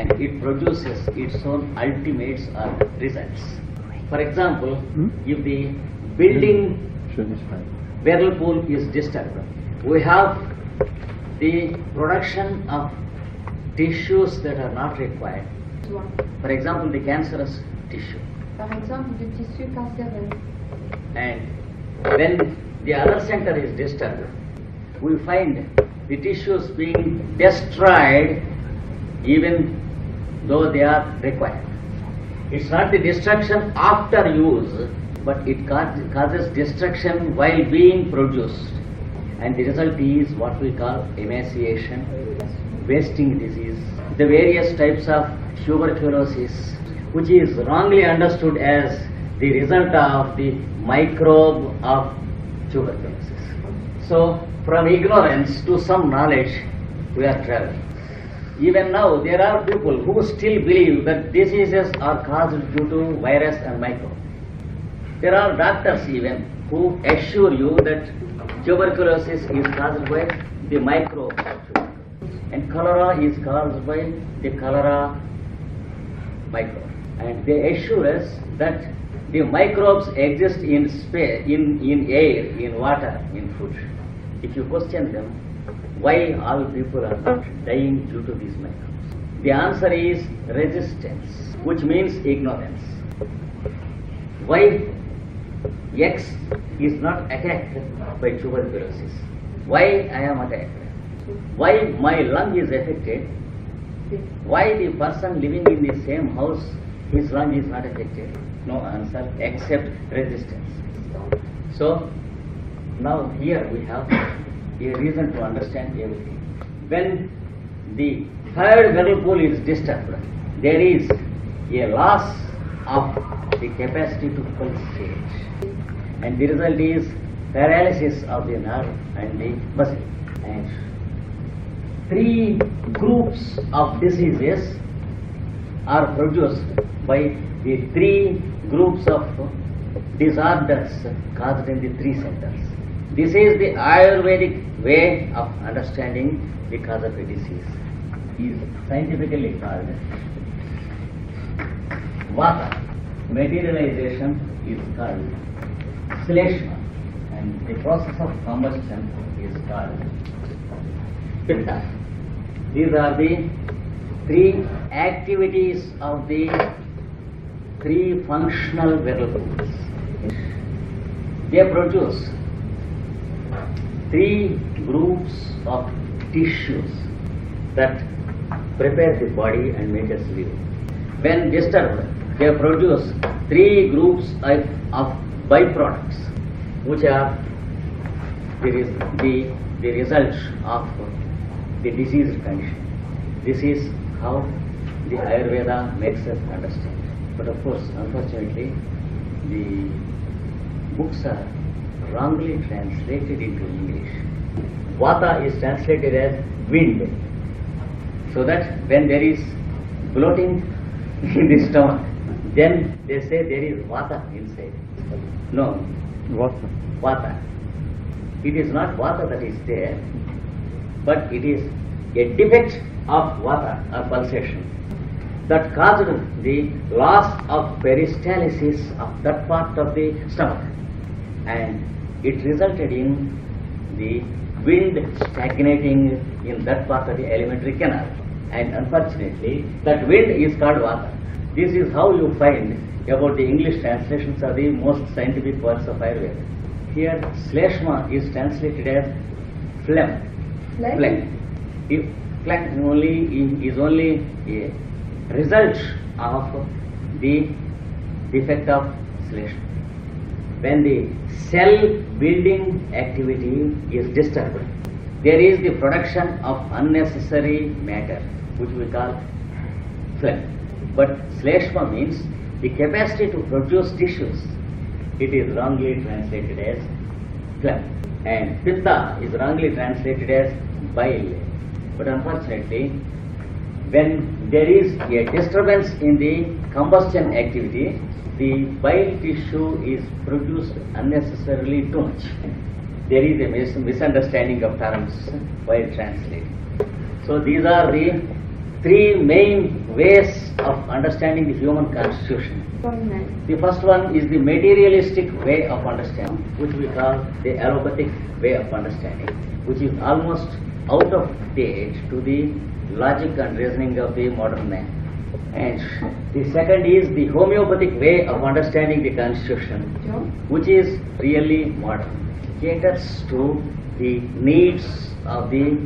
and it produces its own ultimates or results. For example, if the building whirlpool is disturbed, we have the production of tissues that are not required. For example, the cancerous tissue. Par exemple, du tissu cancéreux. And when the other center is disturbed, we find the tissues being destroyed even though they are required. It's not the destruction after use, but it causes destruction while being produced. And the result is what we call emaciation, wasting disease, the various types of tuberculosis, which is wrongly understood as the result of the microbe of tuberculosis. So, from ignorance to some knowledge, we are traveling. Even now, there are people who still believe that diseases are caused due to virus and microbe. There are doctors even who assure you that tuberculosis is caused by the microbe of tuberculosis, and cholera is caused by the cholera microbe. And they assure us that the microbes exist in space, in air, in water, in food. If you question them, why all people are not dying due to these microbes? The answer is resistance, which means ignorance. Why X is not attacked by tuberculosis? Why I am attacked? Why my lung is affected? Why the person living in the same house, his lung is not affected? No answer except resistance. So, now here we have a reason to understand everything. When the third whirlpool is disturbed, there is a loss of the capacity to pulsate, and the result is paralysis of the nerve and the muscle. And three groups of diseases are produced by the three groups of disorders caused in the three centers. This is the Ayurvedic way of understanding the cause of a disease. Is scientifically called Vata. Materialization is called Sleshma, and the process of combustion is called Pitta. These are the three activities of the three functional whirlpools. They produce three groups of tissues that prepare the body and make us live. When disturbed, they produce three groups of byproducts, which are the result of the diseased condition. This is how the Ayurveda makes us understand. But of course, unfortunately, the books are wrongly translated into English. Vata is translated as wind, so that when there is bloating in the stomach, then they say there is Vata inside. No, Vata. It is not Vata that is there, but it is a defect of Vata or pulsation that caused the loss of peristalsis of that part of the stomach, and it resulted in the wind stagnating in that part of the alimentary canal, and unfortunately that wind is called Vata. This is how you find about the English translations of the most scientific works of Ayurveda. Here Sleshma is translated as phlegm. If phlegm is only a result of the defect of Sleshma. When the cell building activity is disturbed, there is the production of unnecessary matter, which we call phlegm. But Sleshma means the capacity to produce tissues. It is wrongly translated as phlegm. And Pitta is wrongly translated as bile. But unfortunately, when there is a disturbance in the combustion activity, the bile tissue is produced unnecessarily too much. There is a misunderstanding of terms while translating. So these are the three main ways of understanding the human constitution. Humaine. The first one is the materialistic way of understanding, which we call the allopathic way of understanding, which is almost out of date to the logic and reasoning of the modern man. And the second is the homeopathic way of understanding the constitution, John. which is really modern, caters to the needs of the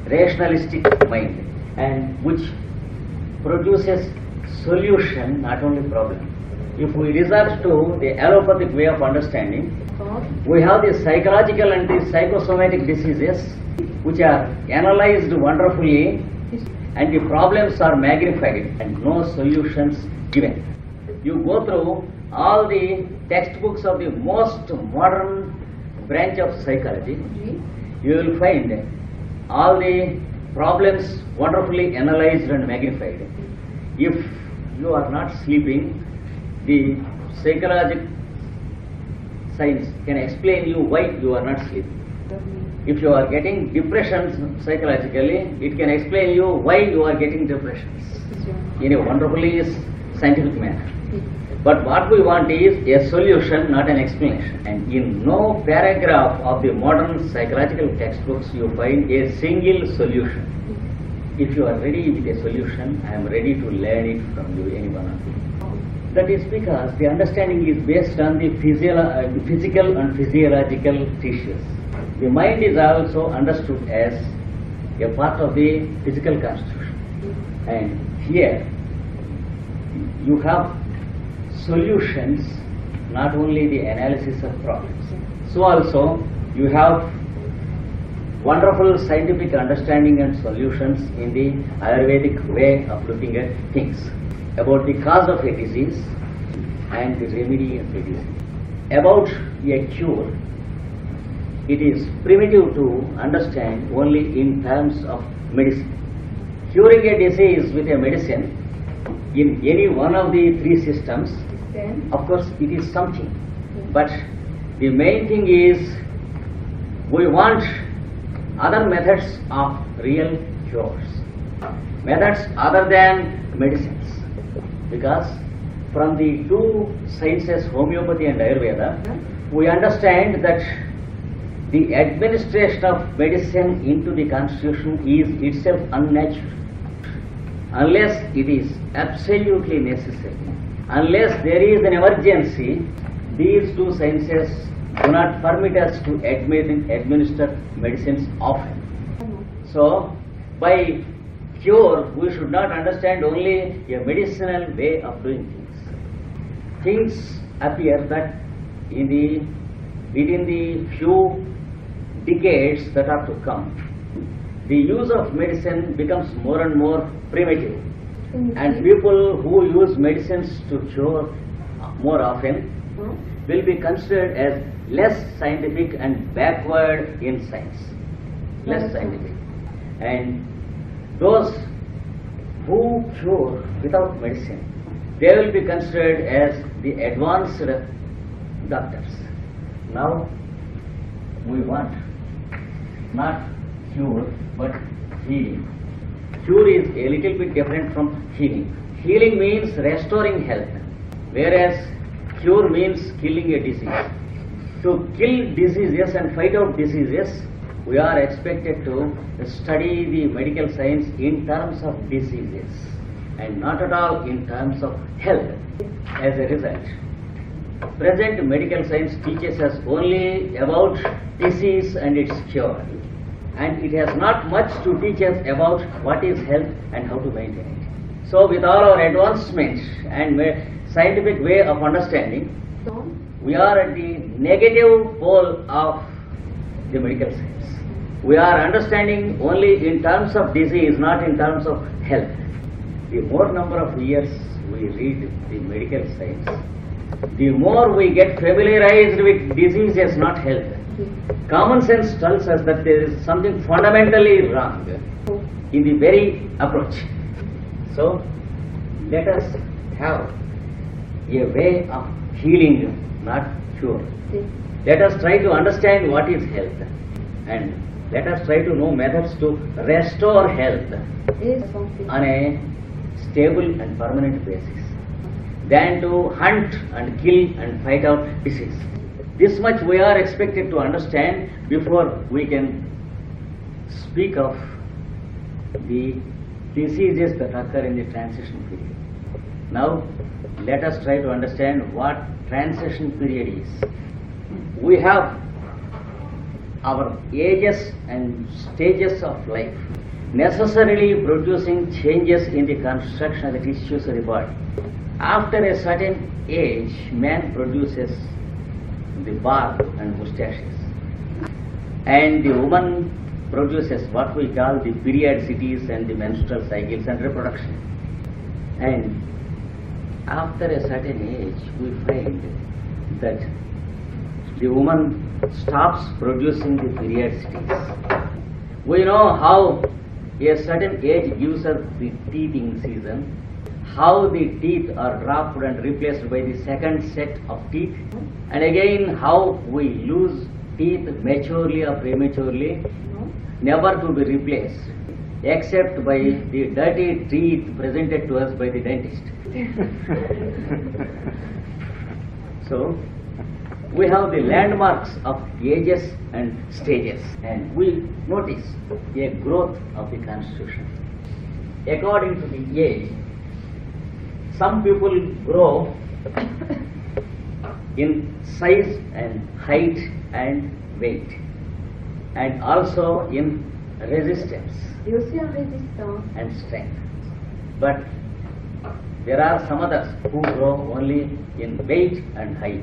rationalistic mind, and which produces solution, not only problem. If we resort to the allopathic way of understanding, God. we have the psychological and the psychosomatic diseases which are analyzed wonderfully, and the problems are magnified and no solutions given. You go through all the textbooks of the most modern branch of psychology, Oui. you will find all the problems wonderfully analyzed and magnified. If you are not sleeping, the psychological science can explain you why you are not sleeping. If you are getting depressions psychologically, it can explain you why you are getting depressions in a wonderfully scientific manner. But what we want is a solution, not an explanation. And in no paragraph of the modern psychological textbooks you find a single solution. If you are ready with a solution, I am ready to learn it from you, any one of you. That is because the understanding is based on the physical and physiological tissues. The mind is also understood as a part of the physical constitution. And here you have solutions, not only the analysis of problems. So also you have wonderful scientific understanding and solutions in the Ayurvedic way of looking at things, about the cause of a disease and the remedy of a disease. About a cure, it is primitive to understand only in terms of medicine. Curing a disease with a medicine in any one of the three systems, Then. of course it is something, but the main thing is we want other methods of real cures, methods other than medicines, because from the two sciences, homeopathy and Ayurveda, we understand that the administration of medicine into the constitution is itself unnatural, unless it is absolutely necessary. Unless there is an emergency, these two sciences do not permit us to administer medicines often. So, by cure, we should not understand only a medicinal way of doing things. Things appear that within the few decades that are to come, the use of medicine becomes more and more primitive, and people who use medicines to cure more often will be considered as less scientific and backward in science, less scientific. And those who cure without medicine, they will be considered as the advanced doctors. Now we want not cure but healing. Cure is a little bit different from healing. Healing means restoring health, whereas cure means killing a disease. To kill diseases and fight out diseases, we are expected to study the medical science in terms of diseases and not at all in terms of health. As a result, present medical science teaches us only about disease and its cure, and it has not much to teach us about what is health and how to maintain it. So with all our advancements and scientific way of understanding, we are at the negative pole of the medical science. We are understanding only in terms of disease, not in terms of health. The more number of years we read the medical science, the more we get familiarized with diseases, not health. Common sense tells us that there is something fundamentally wrong in the very approach. So let us have a way of healing, not cure. Let us try to understand what is health, and let us try to know methods to restore health on a stable and permanent basis than to hunt and kill and fight out disease. This much we are expected to understand before we can speak of the diseases that occur in the transition period. Now, let us try to understand what transition period is. We have our ages and stages of life necessarily producing changes in the construction of the tissues of the body. After a certain age, man produces the barb and mustaches, and the woman produces what we call the periodicities and the menstrual cycles and reproduction. And after a certain age, we find that the woman stops producing the periodicities. We know how a certain age gives us the teething season, how the teeth are dropped and replaced by the second set of teeth, and again how we lose teeth maturely or prematurely, never to be replaced, except by the dirty teeth presented to us by the dentist. So, we have the landmarks of ages and stages, and we notice a growth of the constitution. According to the age, some people grow in size and height and weight, and also in resistance Et aussi en résistance. and strength. But there are some others who grow only in weight and height,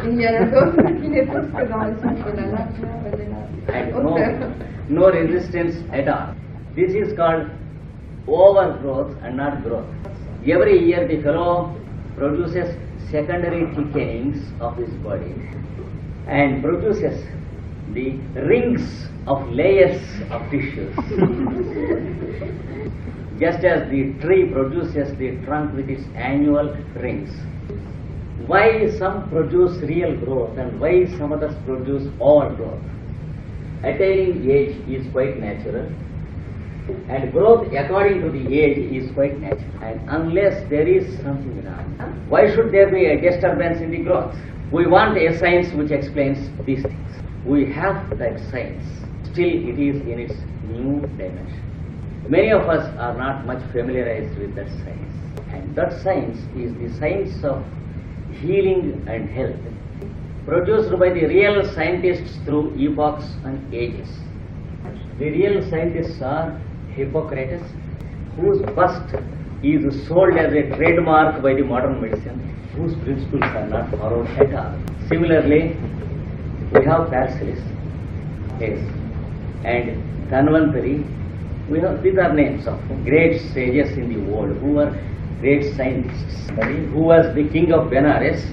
Il y en a d'autres qui ne poussent que dans le sens de la largeur et de la and hauteur. no resistance at all. This is called overgrowth and not growth. Every year the fellow produces secondary thickenings of his body and produces the rings of layers of tissues. Just as the tree produces the trunk with its annual rings. Why some produce real growth and why some others produce overgrowth? Attaining age is quite natural, and growth according to the age is quite natural. And unless there is something wrong, why should there be a disturbance in the growth? We want a science which explains these things. We have that science, still it is in its new dimension. Many of us are not much familiarized with that science, and that science is the science of healing and health, produced by the real scientists through epochs and ages. The real scientists are Hippocrates, whose bust is sold as a trademark by the modern medicine, whose principles are not followed at all. Similarly, we have Paracelsus, yes, and Dhanvantari. These are names of great sages in the world who were great scientists. Who was the king of Benares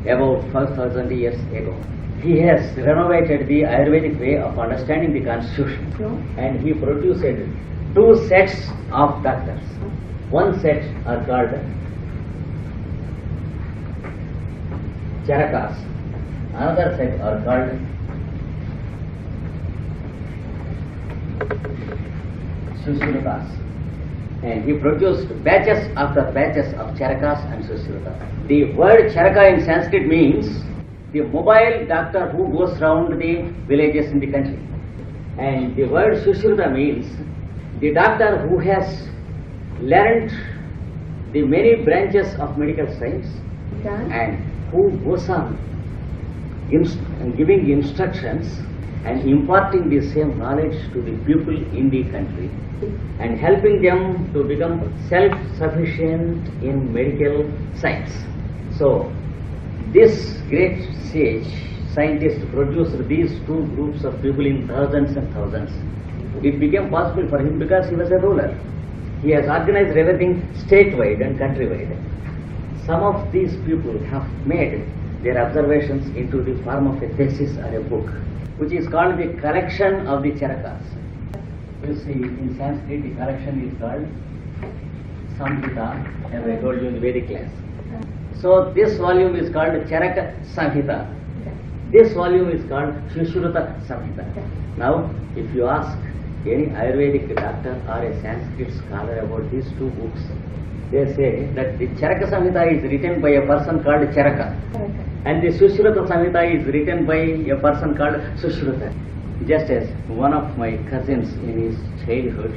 about 5,000 years ago. He has renovated the Ayurvedic way of understanding the constitution, and he produced two sets of doctors. One set are called Charakas, another set are called Sushrutas. And he produced batches after batches of Charakas and Sushrutas. The word Charaka in Sanskrit means the mobile doctor who goes round the villages in the country. And the word Sushruta means the doctor who has learnt the many branches of medical science and who goes on giving instructions and imparting the same knowledge to the people in the country and helping them to become self-sufficient in medical science. So, this great sage scientist produced these two groups of people in thousands and thousands. It became possible for him because he was a ruler. He has organized everything statewide and countrywide. Some of these people have made their observations into the form of a thesis or a book, which is called the collection of the Charakas. You see, in Sanskrit, the collection is called Samhita, as I told you in the Vedic class. So, this volume is called Charaka Samhita. This volume is called Sushruta Samhita. Now, if you ask any Ayurvedic doctor or a Sanskrit scholar about these two books, they say that the Charaka Samhita is written by a person called Charaka, and the Sushruta Samhita is written by a person called Sushruta. Just as one of my cousins in his childhood,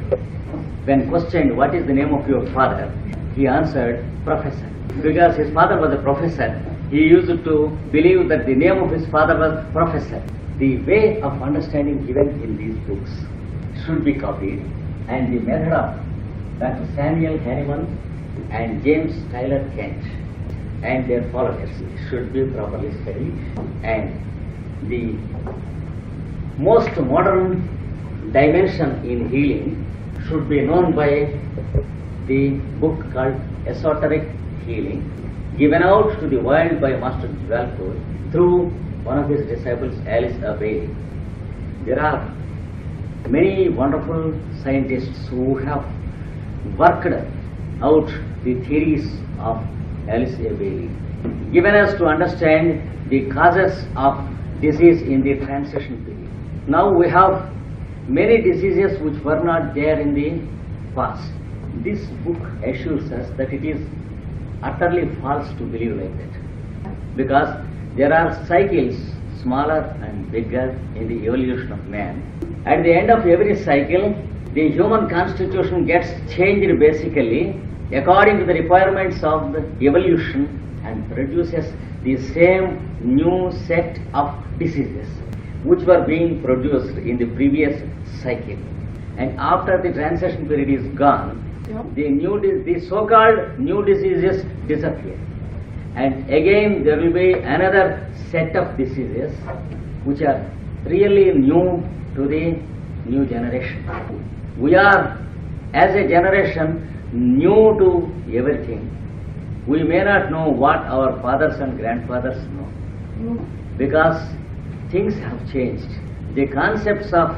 when questioned what is the name of your father, he answered professor. Because his father was a professor, he used to believe that the name of his father was professor. The way of understanding given in these books should be copied, and the method of Dr. Samuel Hahnemann and James Tyler Kent and their followers should be properly studied, and the most modern dimension in healing should be known by the book called Esoteric Healing, given out to the world by Master Jwalpur through one of his disciples, Alice A. Bailey. There are many wonderful scientists who have worked out the theories of Alice A. Bailey, given us to understand the causes of disease in the transition period. Now we have many diseases which were not there in the past. This book assures us that it is utterly false to believe like that, because there are cycles, smaller and bigger, in the evolution of man. At the end of every cycle, the human constitution gets changed basically according to the requirements of the evolution and produces the same new set of diseases which were being produced in the previous cycle. And after the transition period is gone, the so-called new diseases disappear. And again there will be another set of diseases which are really new to the new generation. We are, as a generation, new to everything. We may not know what our fathers and grandfathers know, because things have changed. The concepts of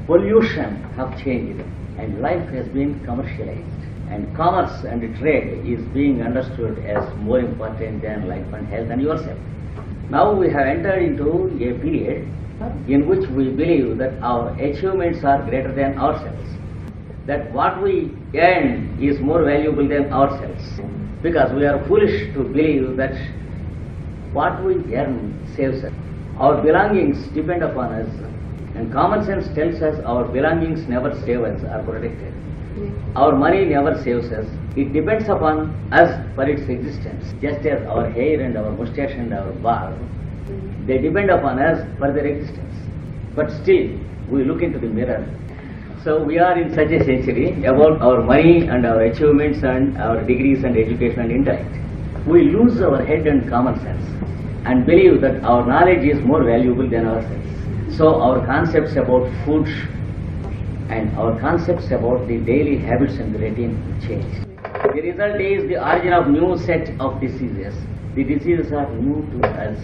pollution have changed, and life has been commercialized, and commerce and trade is being understood as more important than life and health and yourself. Now we have entered into a period in which we believe that our achievements are greater than ourselves, that what we earn is more valuable than ourselves, because we are foolish to believe that what we earn saves us. Our belongings depend upon us, and common sense tells us our belongings never save us or protect us. Our money never saves us. It depends upon us for its existence, just as our hair and our mustache and our barb, they depend upon us for their existence. But still, we look into the mirror. So we are in such a century about our money and our achievements and our degrees and education and intellect. We lose our head and common sense and believe that our knowledge is more valuable than ourselves. So our concepts about food and our concepts about the daily habits and the routine change. The result is the origin of new set of diseases. The diseases are new to us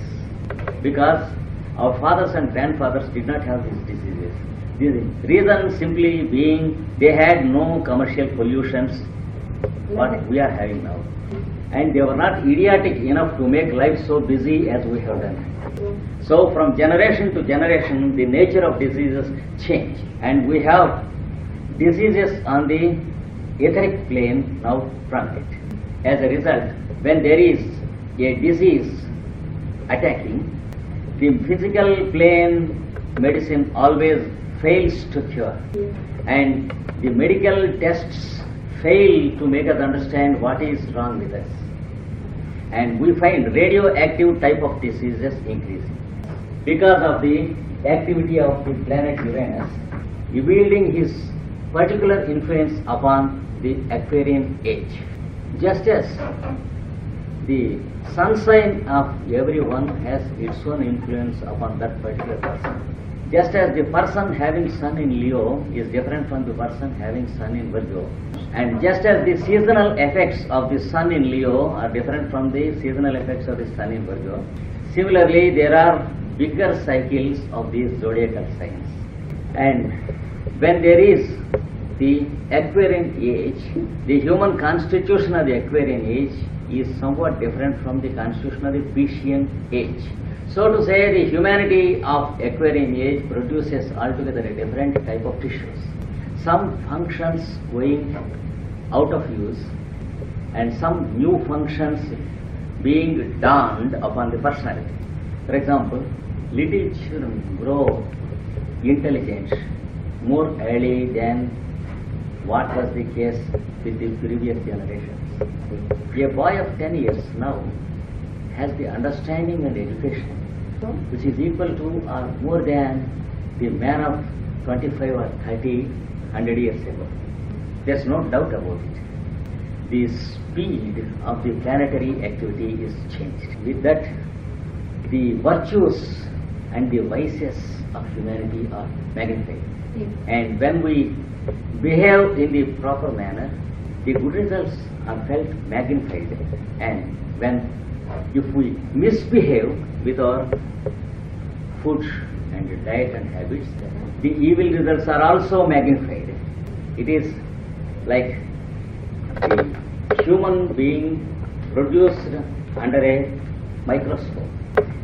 because our fathers and grandfathers did not have these diseases. The reason simply being they had no commercial pollutions what we are having now. And they were not idiotic enough to make life so busy as we have done. So from generation to generation, the nature of diseases change, and we have diseases on the etheric plane now from it. As a result, when there is a disease attacking, the physical plane medicine always fails to cure, and the medical tests fail to make us understand what is wrong with us. And we find radioactive type of diseases increasing because of the activity of the planet Uranus, wielding his particular influence upon the Aquarian age. Just as the sun sign of everyone has its own influence upon that particular person, just as the person having sun in Leo is different from the person having sun in Virgo, and just as the seasonal effects of the sun in Leo are different from the seasonal effects of the sun in Virgo, similarly there are bigger cycles of these zodiacal signs. And when there is the Aquarian age, the human constitution of the Aquarian age is somewhat different from the constitution of the Piscean age. So to say, the humanity of aquarium age produces altogether a different type of tissues. Some functions going out of use and some new functions being dawned upon the personality. For example, little children grow intelligent more early than what was the case with the previous generations. A boy of 10 years now has the understanding and education which is equal to or more than the man of 25 or 30, 100 years ago. There's no doubt about it. The speed of the planetary activity is changed. With that, the virtues and the vices of humanity are magnified. And when we behave in the proper manner, the good results are felt magnified. And if we misbehave with our food and diet and habits, the evil results are also magnified. It is like the human being produced under a microscope.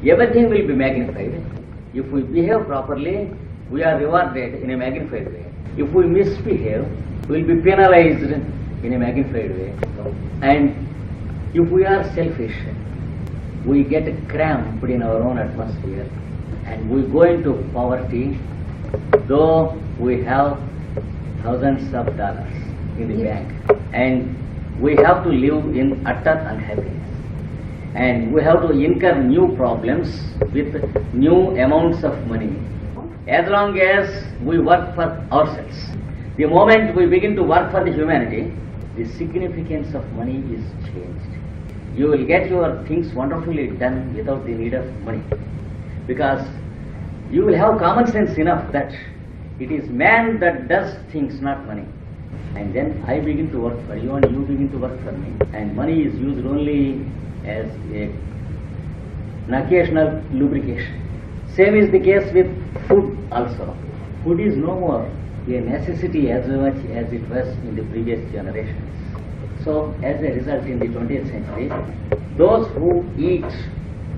Everything will be magnified. If we behave properly, we are rewarded in a magnified way. If we misbehave, we will be penalized in a magnified way. And if we are selfish, we get cramped in our own atmosphere and we go into poverty, though we have thousands of dollars in the bank, and we have to live in utter unhappiness. And we have to incur new problems with new amounts of money as long as we work for ourselves. The moment we begin to work for the humanity, the significance of money is changed. You will get your things wonderfully done without the need of money, because you will have common sense enough that it is man that does things, not money. And then I begin to work for you and you begin to work for me, and money is used only as an occasional lubrication. Same is the case with food also. Food is no more a necessity as much as it was in the previous generations. So as a result, in the 20th century, those who eat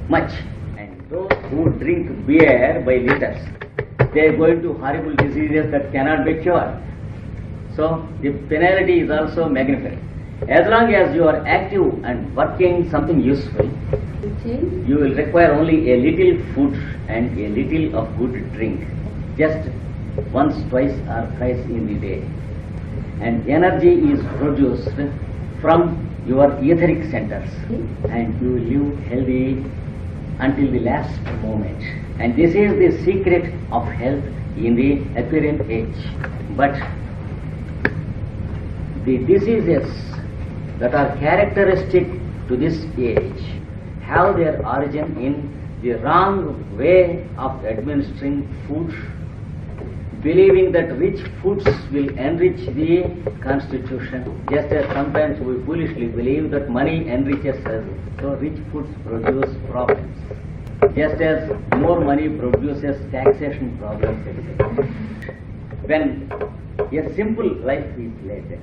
much and those who drink beer by liters, they are going to horrible diseases that cannot be cured. So the penalty is also magnified. As long as you are active and working something useful, you will require only a little food and a little of good drink, just once, twice or thrice in the day. And energy is produced from your etheric centers, and you will live healthy until the last moment. And this is the secret of health in the aquarium age. But the diseases that are characteristic to this age have their origin in the wrong way of administering food, believing that rich foods will enrich the constitution, just as sometimes we foolishly believe that money enriches us. So rich foods produce problems, just as more money produces taxation problems, etc. When a simple life is led,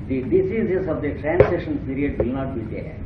the diseases of the transition period will not be there.